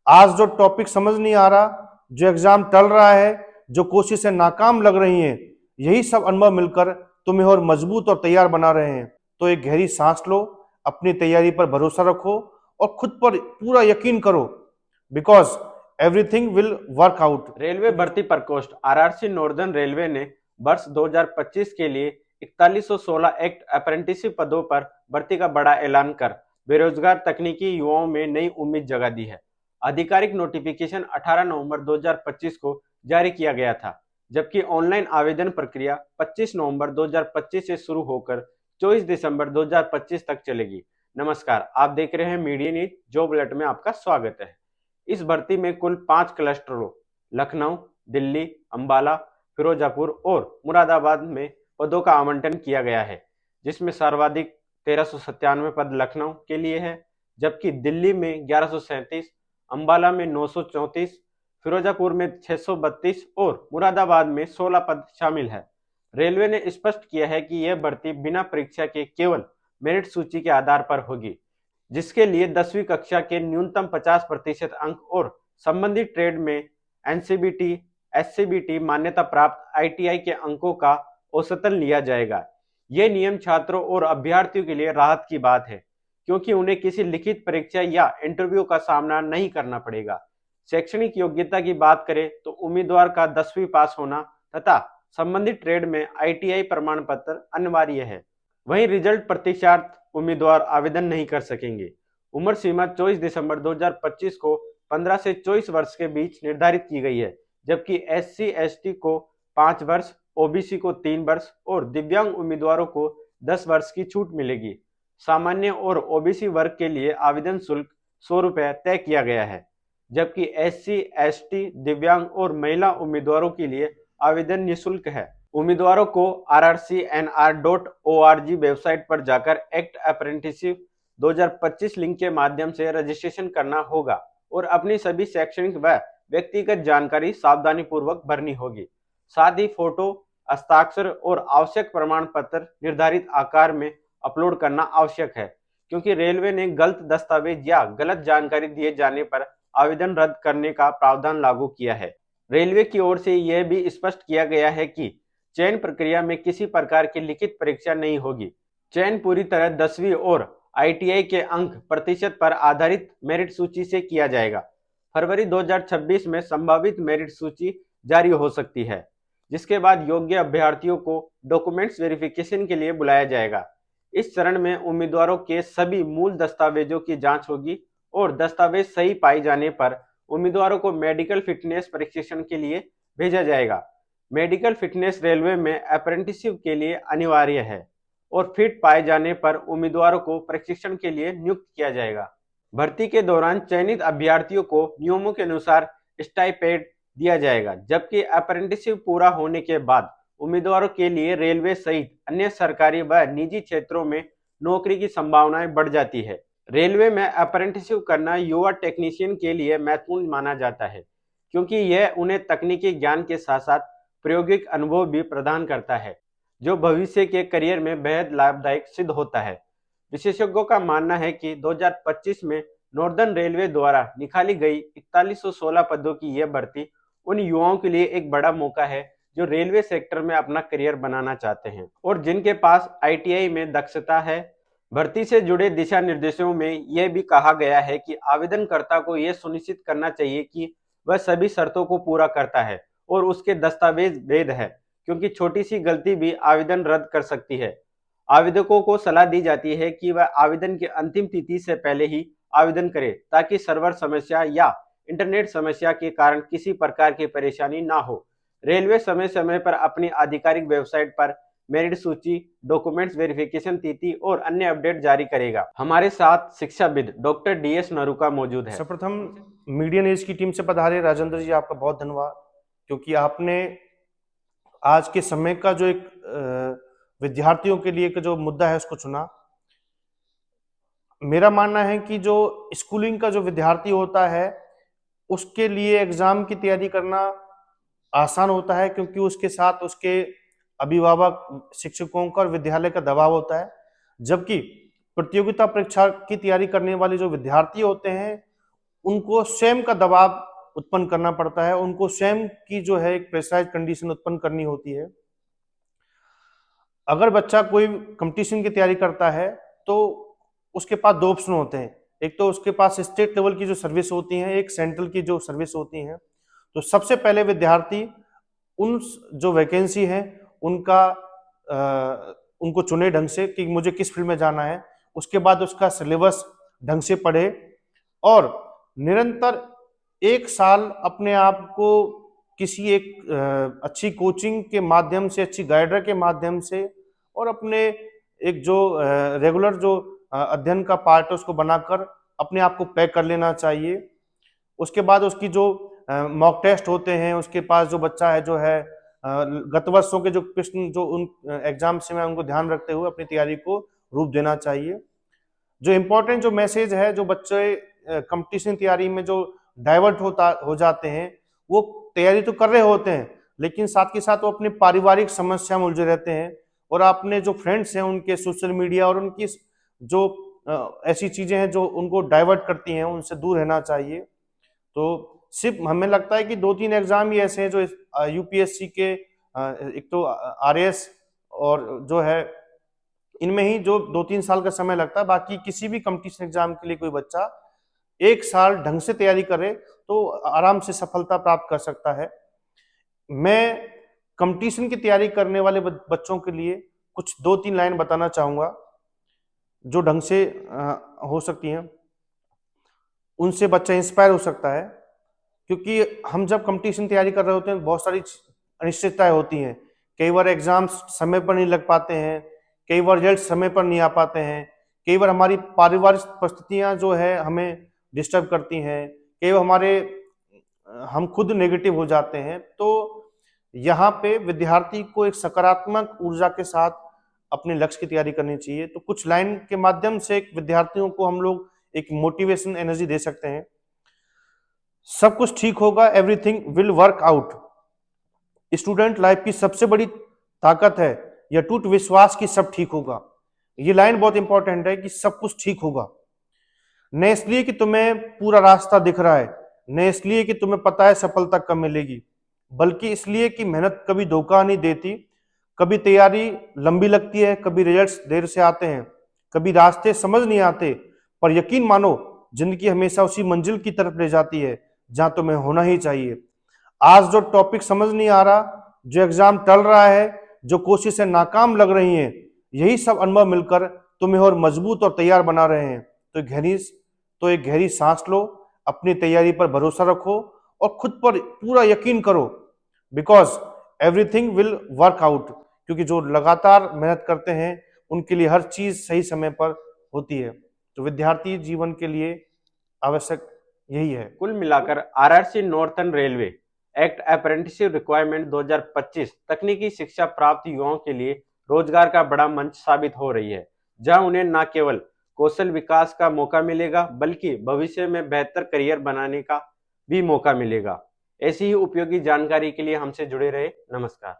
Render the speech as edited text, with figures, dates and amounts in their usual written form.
आज जो टॉपिक समझ नहीं आ रहा, जो एग्जाम टल रहा है, जो कोशिशें नाकाम लग रही हैं, यही सब अनुभव मिलकर तुम्हें और मजबूत और तैयार बना रहे हैं। तो एक गहरी सांस लो, अपनी तैयारी पर भरोसा रखो और खुद पर पूरा यकीन करो, because everything will work out. Railway भर्ती प्रकोष्ठ आरआरसी नॉर्दर्न रेलवे ने वर्ष 2025 के लिए 4116 एक्ट अप्रेंटिसशिप पदों पर भर्ती का बड़ा ऐलान कर बेरोजगार तकनीकी युवाओं में नई उम्मीद जगा दी है। आधिकारिक नोटिफिकेशन 18 नवंबर 2025 को जारी किया गया था, जबकि ऑनलाइन आवेदन प्रक्रिया 25 नवंबर 2025 से शुरू होकर 24 दिसंबर 2025 तक चलेगी। नमस्कार, आप देख रहे हैं मीडिया न्यूज जॉब अलर्ट में आपका स्वागत है। इस भर्ती में कुल 5 क्लस्टरों लखनऊ, दिल्ली, अंबाला, फिरोजापुर और मुरादाबाद में पदों का आवंटन किया गया है, जिसमें सर्वाधिक 1397 पद लखनऊ के लिए है, जबकि दिल्ली में 1137, अंबाला में 934, फिरोजापुर में 632 और मुरादाबाद में 16 पद शामिल है। रेलवे ने स्पष्ट किया है कि यह भर्ती बिना परीक्षा के केवल मेरिट सूची के आधार पर होगी, जिसके लिए 10वीं कक्षा के न्यूनतम 50% अंक और संबंधित ट्रेड में एनसीबीटी, एससीबीटी मान्यता प्राप्त आईटीआई के अंकों का औसतन लिया जाएगा। ये नियम छात्रों और अभ्यर्थियों के लिए राहत की बात है, क्योंकि उन्हें किसी लिखित परीक्षा या इंटरव्यू का सामना नहीं करना पड़ेगा। शैक्षणिक योग्यता की बात करें तो उम्मीदवार का 10वीं पास होना तथा संबंधित ट्रेड में आईटीआई प्रमाण पत्र अनिवार्य है। वहीं रिजल्ट प्रतीक्षार्थ उम्मीदवार आवेदन नहीं कर सकेंगे। उम्र सीमा 24 दिसंबर 2025 को 15 से 24 वर्ष के बीच निर्धारित की गई है, जबकि एससी एसटी को 5 वर्ष, ओबीसी को 3 वर्ष और दिव्यांग उम्मीदवारों को 10 वर्ष की छूट मिलेगी। सामान्य और ओबीसी वर्ग के लिए आवेदन शुल्क 100 रुपये तय किया गया है, जबकि एससी एसटी, दिव्यांग और महिला उम्मीदवारों के लिए आवेदन निःशुल्क है। उम्मीदवारों को rrcnr.org वेबसाइट पर जाकर एक्ट अप्रेंटिसशिप 2025 लिंक के माध्यम से रजिस्ट्रेशन करना होगा और अपनी सभी शैक्षणिक व व्यक्तिगत जानकारी सावधानी पूर्वक भरनी होगी। साथ ही फोटो, हस्ताक्षर और आवश्यक प्रमाण पत्र निर्धारित आकार में अपलोड करना आवश्यक है, क्योंकि रेलवे ने गलत दस्तावेज या गलत जानकारी दिए जाने पर आवेदन रद्द करने का प्रावधान लागू किया है। रेलवे की ओर से यह भी स्पष्ट किया गया है कि चयन प्रक्रिया में किसी प्रकार की लिखित परीक्षा नहीं होगी। चयन पूरी तरह 10वीं और आईटीआई के अंक प्रतिशत पर आधारित मेरिट सूची से किया जाएगा। फरवरी 2026 में संभावित मेरिट सूची जारी हो सकती है, जिसके बाद योग्य अभ्यर्थियों को डॉक्यूमेंट्स वेरिफिकेशन के लिए बुलाया जाएगा। इस चरण में उम्मीदवारों के सभी मूल दस्तावेजों की जांच होगी और दस्तावेज सही पाए जाने पर उम्मीदवारों को मेडिकल फिटनेस परीक्षण के लिए भेजा जाएगा। मेडिकल फिटनेस रेलवे में अप्रेंटिसशिप के लिए अनिवार्य है और फिट पाए जाने पर उम्मीदवारों को प्रशिक्षण के लिए नियुक्त किया जाएगा। भर्ती के दौरान चयनित अभ्यर्थियों को नियमों के अनुसार स्टाइपेंड दिया जाएगा, जबकि अप्रेंटिसशिप पूरा होने के बाद उम्मीदवारों के लिए रेलवे सहित अन्य सरकारी व निजी क्षेत्रों में नौकरी की संभावनाएं बढ़ जाती है। रेलवे में अप्रेंटिसशिप करना युवा टेक्नीशियन के लिए महत्वपूर्ण माना जाता है, क्योंकि यह उन्हें तकनीकी ज्ञान के साथ साथ प्रायोगिक अनुभव भी प्रदान करता है, जो भविष्य के करियर में बेहद लाभदायक सिद्ध होता है। विशेषज्ञों का मानना है कि 2025 में नॉर्दर्न रेलवे द्वारा निकाली गई 4116 पदों की यह भर्ती उन युवाओं के लिए एक बड़ा मौका है जो रेलवे सेक्टर में अपना करियर बनाना चाहते हैं और जिनके पास आईटीआई में दक्षता है। भर्ती से जुड़े दिशा निर्देशों में यह भी कहा गया है कि आवेदनकर्ता को यह सुनिश्चित करना चाहिए कि वह सभी शर्तों को पूरा करता है और उसके दस्तावेज वैध है, क्योंकि छोटी सी गलती भी आवेदन रद्द कर सकती है। आवेदकों को सलाह दी जाती है कि वह आवेदन की अंतिम तिथि से पहले ही आवेदन करें, ताकि सर्वर समस्या या इंटरनेट समस्या के कारण किसी प्रकार की परेशानी ना हो। रेलवे समय समय पर अपनी आधिकारिक वेबसाइट पर मेरिट सूची, डॉक्यूमेंट्स वेरिफिकेशन तिथि और अन्य अपडेट जारी करेगा। हमारे साथ शिक्षाविद डॉक्टर डीएस नरूका मौजूद है। सर्वप्रथम मीडिया न्यूज की टीम से पधारे राजेंद्र जी, आपका बहुत धन्यवाद, क्योंकि आपने आज के समय का जो एक विद्यार्थियों के लिए जो मुद्दा है उसको चुना। मेरा मानना है कि जो स्कूलिंग का जो विद्यार्थी होता है उसके लिए एग्जाम की तैयारी करना आसान होता है, क्योंकि उसके साथ उसके अभिभावक, शिक्षकों का और विद्यालय का दबाव होता है। जबकि प्रतियोगिता परीक्षा की तैयारी करने वाले जो विद्यार्थी होते हैं उनको स्वयं का दबाव उत्पन्न करना पड़ता है, उनको स्वयं की जो है एक प्रेशराइज कंडीशन उत्पन्न करनी होती है। अगर बच्चा कोई कंपटीशन की तैयारी करता है तो उसके पास दो ऑप्शन होते हैं, एक तो उसके पास स्टेट लेवल की जो सर्विस होती है, एक सेंट्रल की जो सर्विस होती है। तो सबसे पहले विद्यार्थी उन जो वैकेंसी है उनका उनको चुने ढंग से कि मुझे किस फील्ड में जाना है, उसके बाद उसका सिलेबस ढंग से पढ़े और निरंतर 1 साल अपने आप को किसी एक अच्छी कोचिंग के माध्यम से, अच्छी गाइडर के माध्यम से और अपने एक जो रेगुलर जो अध्ययन का पार्ट है उसको बनाकर अपने आप को पैक कर लेना चाहिए। उसके बाद उसकी जो मॉक टेस्ट होते हैं, उसके पास जो बच्चा है जो है गत वर्षों के जो प्रश्न जो उन एग्जाम से मैं उनको ध्यान रखते हुए अपनी तैयारी को रूप देना चाहिए। जो इम्पोर्टेंट जो मैसेज है, जो बच्चे कंपटीशन तैयारी में जो डाइवर्ट हो जाते हैं, वो तैयारी तो कर रहे होते हैं लेकिन साथ के साथ वो अपनी पारिवारिक समस्या में उलझे रहते हैं और अपने जो फ्रेंड्स हैं उनके सोशल मीडिया और उनकी जो ऐसी चीजें हैं जो उनको डाइवर्ट करती हैं, उनसे दूर रहना चाहिए। तो सिर्फ हमें लगता है कि 2-3 एग्जाम ही ऐसे हैं जो यूपीएससी के एक तो आरएएस और जो है इनमें ही जो 2-3 साल का समय लगता है, बाकी किसी भी कंपटीशन एग्जाम के लिए कोई बच्चा 1 साल ढंग से तैयारी करे तो आराम से सफलता प्राप्त कर सकता है। मैं कंपटीशन की तैयारी करने वाले बच्चों के लिए कुछ 2-3 लाइन बताना चाहूंगा जो ढंग से हो सकती हैं, उनसे बच्चा इंस्पायर हो सकता है। क्योंकि हम जब कंपटीशन तैयारी कर रहे होते हैं बहुत सारी अनिश्चितताएं होती हैं, कई बार एग्जाम्स समय पर नहीं लग पाते हैं, कई बार रिजल्ट समय पर नहीं आ पाते हैं, कई बार हमारी पारिवारिक परिस्थितियां जो है हमें डिस्टर्ब करती हैं, कई बार हम खुद नेगेटिव हो जाते हैं। तो यहाँ पे विद्यार्थी को एक सकारात्मक ऊर्जा के साथ अपने लक्ष्य की तैयारी करनी चाहिए। तो कुछ लाइन के माध्यम से विद्यार्थियों को हम लोग एक मोटिवेशन एनर्जी दे सकते हैं। सब कुछ ठीक होगा, everything will work out. Student life की सबसे बड़ी ताकत है यह टूट विश्वास की सब ठीक होगा। ये लाइन बहुत इंपॉर्टेंट है कि सब कुछ ठीक होगा, न इसलिए कि तुम्हें पूरा रास्ता दिख रहा है, न इसलिए कि तुम्हें पता है सफलता कब मिलेगी, बल्कि इसलिए कि मेहनत कभी धोखा नहीं देती। कभी तैयारी लंबी लगती है, कभी रिजल्ट्स देर से आते हैं, कभी रास्ते समझ नहीं आते, पर यकीन मानो जिंदगी हमेशा उसी मंजिल की तरफ ले जाती है जहां तुम्हें होना ही चाहिए। आज जो टॉपिक समझ नहीं आ रहा, जो एग्जाम टल रहा है, जो कोशिशें नाकाम लग रही हैं, यही सब अनुभव मिलकर तुम्हें और मजबूत और तैयार बना रहे हैं। तो एक गहरी सांस लो, अपनी तैयारी पर भरोसा रखो और खुद पर पूरा यकीन करो, because everything will work out. क्योंकि जो लगातार मेहनत करते हैं उनके लिए हर चीज सही समय पर होती है। तो विद्यार्थी जीवन के लिए आवश्यक यही है। कुल मिलाकर RRC northern railway act apprenticeship requirement 2025 तकनीकी शिक्षा प्राप्त युवाओं के लिए रोजगार का बड़ा मंच साबित हो रही है, जहां उन्हें न केवल कौशल विकास का मौका मिलेगा बल्कि भविष्य में बेहतर करियर बनाने का भी मौका मिलेगा। ऐसी ही उपयोगी जानकारी के लिए हमसे जुड़े रहे। नमस्कार।